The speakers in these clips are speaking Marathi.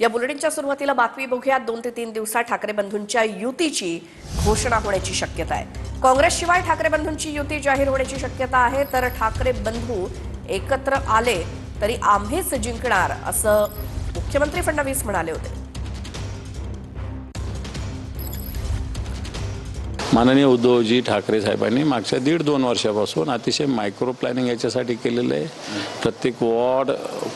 या बुलेटिनच्या सुरुवातीला बातमी बघूयात. 2 ते 3 दिवसात ठाकरे बंधूंच्या युतीची घोषणा होण्याची शक्यता आहे. काँग्रेसशिवाय ठाकरे बंधूंची युती जाहीर होण्याची शक्यता आहे. तर ठाकरे बंधू एकत्र आले तरी आम्हीच जिंकणार असं मुख्यमंत्री फडणवीस म्हणाले होते. माननीय उद्धवजी ठाकरे साहेबांनी मागच्या 1.5-2 वर्षापासून अतिशय मायक्रो प्लॅनिंग याच्यासाठी केलेलं आहे. प्रत्येक वॉर्ड,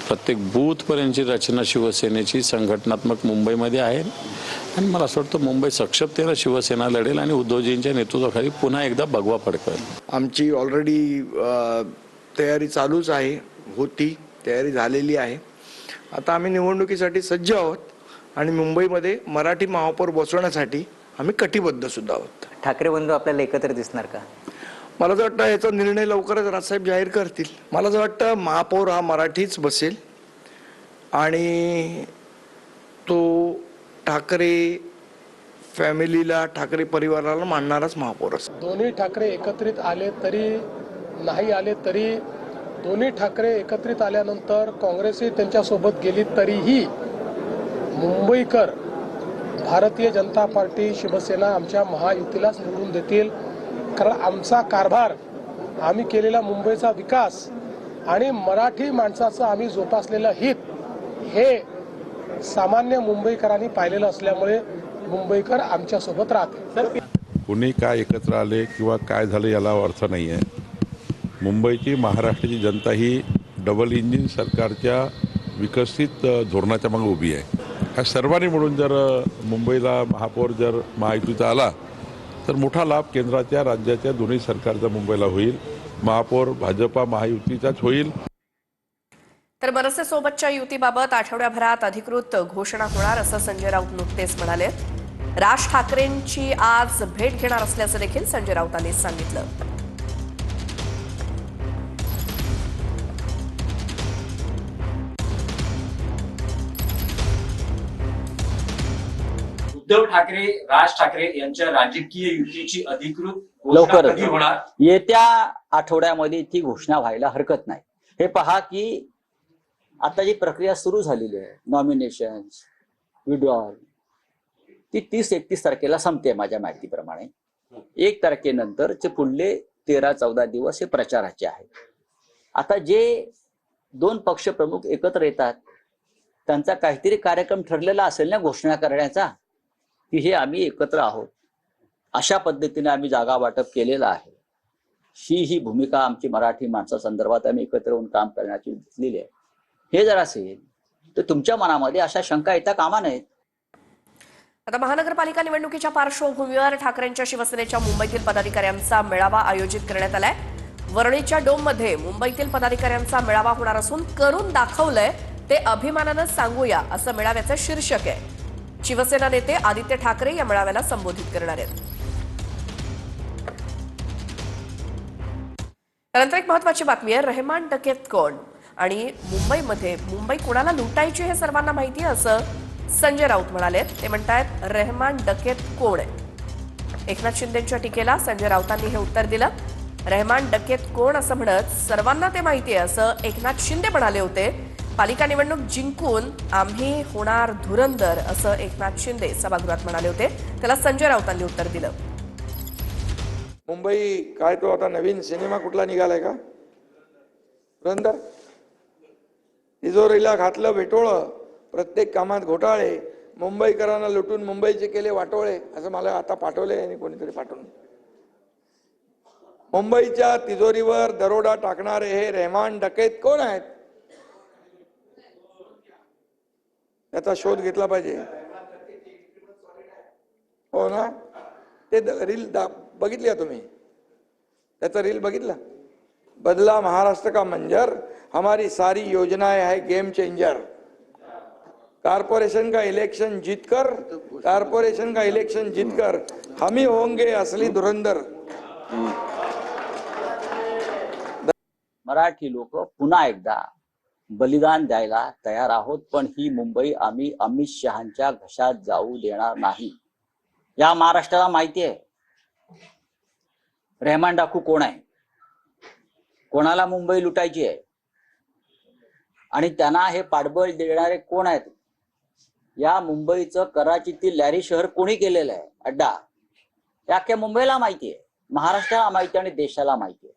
प्रत्येक बूथपर्यंतची रचना शिवसेनेची संघटनात्मक मुंबईमध्ये आहे आणि मला असं वाटतं मुंबई सक्षमतेनं शिवसेना लढेल आणि उद्धवजींच्या नेतृत्वाखाली पुन्हा एकदा भगवा फडकेल. आमची ऑलरेडी तयारी चालूच आहे, तयारी झालेली आहे. आता आम्ही निवडणुकीसाठी सज्ज आहोत आणि मुंबईमध्ये मराठी महापौर बसवण्यासाठी आम्ही कटिबद्ध सुद्धा आहोत. ठाकरे बंधू आपल्याला एकत्र दिसणार का? मला असं वाटतं याचा निर्णय लवकरच राजसाहेब जाहीर करतील. मला असं वाटतं महापौर हा मराठीच बसेल आणि तो ठाकरे फॅमिलीला, ठाकरे परिवाराला मानणाराच महापौर असेल. दोन्ही ठाकरे एकत्रित आले तरी नाही आले तरी दोन्ही ठाकरे एकत्रित आल्यानंतर काँग्रेसही त्यांच्यासोबत गेली तरीही मुंबईकर भारतीय जनता पार्टी, शिवसेना आमच्या महायुतीलाच निवडून देतील. कारण आमचा कारभार, आम्ही केलेला मुंबईचा विकास आणि मराठी माणसाचं आम्ही जोपासलेलं हित हे सामान्य मुंबईकरांनी पाहिलेलं असल्यामुळे मुंबईकर आमच्यासोबत राहतील. कुणी काय एकत्र आले किंवा काय झालं याला अर्थ नाही आहे. मुंबईची, महाराष्ट्राची जनता ही डबल इंजिन सरकारच्या विकसित धोरणाच्या मागे उभी आहे. ह्या सर्वांनी मिळून जर मुंबईला महापौर जर महायुतीचा आला तर मोठा लाभ केंद्राच्या, राज्याच्या दोन्ही सरकारचा मुंबईला होईल. महापौर भाजपा महायुतीचाच होईल. तर मनसेसोबतच्या युतीबाबत आठवड्याभरात अधिकृत घोषणा होणार असं संजय राऊत नुकतेच म्हणाले. राज ठाकरेंची आज भेट घेणार असल्याचं देखील संजय राऊतांनी सांगितलं. उद्धव ठाकरे, राज ठाकरे यांच्या राजकीय युतीची अधिकृत घोषणा कधी होणार? येत्या आठवड्यामध्ये ती घोषणा व्हायला हरकत नाही. हे पहा की आता जी प्रक्रिया सुरू झालेली आहे, नॉमिनेशन, विड्रॉल, ती 30-31 तारखेला संपते माझ्या माहितीप्रमाणे. 1 तारखेनंतरचे पुढले 13-14 दिवस हे प्रचाराचे आहेत. आता जे 2 पक्ष प्रमुख एकत्र येतात त्यांचा काहीतरी कार्यक्रम ठरलेला असेल ना घोषणा करण्याचा, की हे आम्ही एकत्र आहोत, अशा पद्धतीने आम्ही जागा वाटप केलेलं आहे. ही भूमिका आमची मराठी माणसासंदर्भात आम्ही एकत्र येऊन काम करण्याची घेतलेली आहे. हे जर असेल तर तुमच्या मनामध्ये अशा शंका येता कामा नयेत. आता महानगरपालिका निवडणुकीच्या पार्श्वभूमीवर ठाकरेंच्या शिवसेनेच्या मुंबईतील पदाधिकाऱ्यांचा मेळावा आयोजित करण्यात आलाय. वरळीच्या डोममध्ये मुंबईतील पदाधिकाऱ्यांचा मेळावा होणार असून करून दाखवलंय ते अभिमानानं सांगूया असं मेळाव्याचं शीर्षक आहे. शिवसेना नेते आदित्य ठाकरे या मेळाव्याला संबोधित करणार आहेत. त्यानंतर एक महत्वाची बातमी आहे. रहमान डकेत कोण आणि मुंबईमध्ये मुंबई कोणाला लुटायची हे सर्वांना माहिती आहे असं संजय राऊत म्हणाले. ते म्हणतायत रहमान डकेत कोण आहे. एकनाथ शिंदेंच्या टीकेला संजय राऊतांनी हे उत्तर दिलं. रहमान डकेत कोण असं म्हणत सर्वांना ते माहिती आहे असं एकनाथ शिंदे म्हणाले होते. पालिका निवडणूक जिंकून आम्ही होणार धुरंदर असं एकनाथ शिंदे सभागृहात म्हणाले होते. त्याला संजय राऊतांनी उत्तर दिलं. मुंबई काय तो आता नवीन सिनेमा कुठला निघालाय का? धुरंदर. तिजोरीला घातलं भेटोळं, प्रत्येक कामात घोटाळे, मुंबईकरांना लुटून मुंबईचे केले वाटोळे, असं मला आता पाठवले आणि कोणीतरी पाठवून. मुंबईच्या तिजोरीवर दरोडा टाकणारे हे रहमान डकेत कोण आहेत? त्याचा शोध घेतला पाहिजे. हो ना? ते रील बघितली का तुम्ही? त्याचा रील बघितला? बदला महाराष्ट्र का मंजर, हमारी सारी योजनाएं है गेम चेंजर. कारपोरेशन का इलेक्शन जीतकर हम ही होंगे असली धुरंदर. मराठी लोक पुन्हा एकदा बलिदान द्यायला तयार आहोत, पण ही मुंबई आम्ही अमित शहांच्या घशात जाऊ देणार नाही. या महाराष्ट्राला माहिती आहे रहमान डाकू कोण आहे, कोणाला मुंबई लुटायची आहे आणि त्यांना हे पाठबळ देणारे कोण आहेत. या मुंबईचं कराचीतील लॅरी शहर कोणी केलेलं आहे अड्डा, हे अख्ख्या मुंबईला माहिती आहे, महाराष्ट्राला माहिती आहे आणि देशाला माहिती आहे.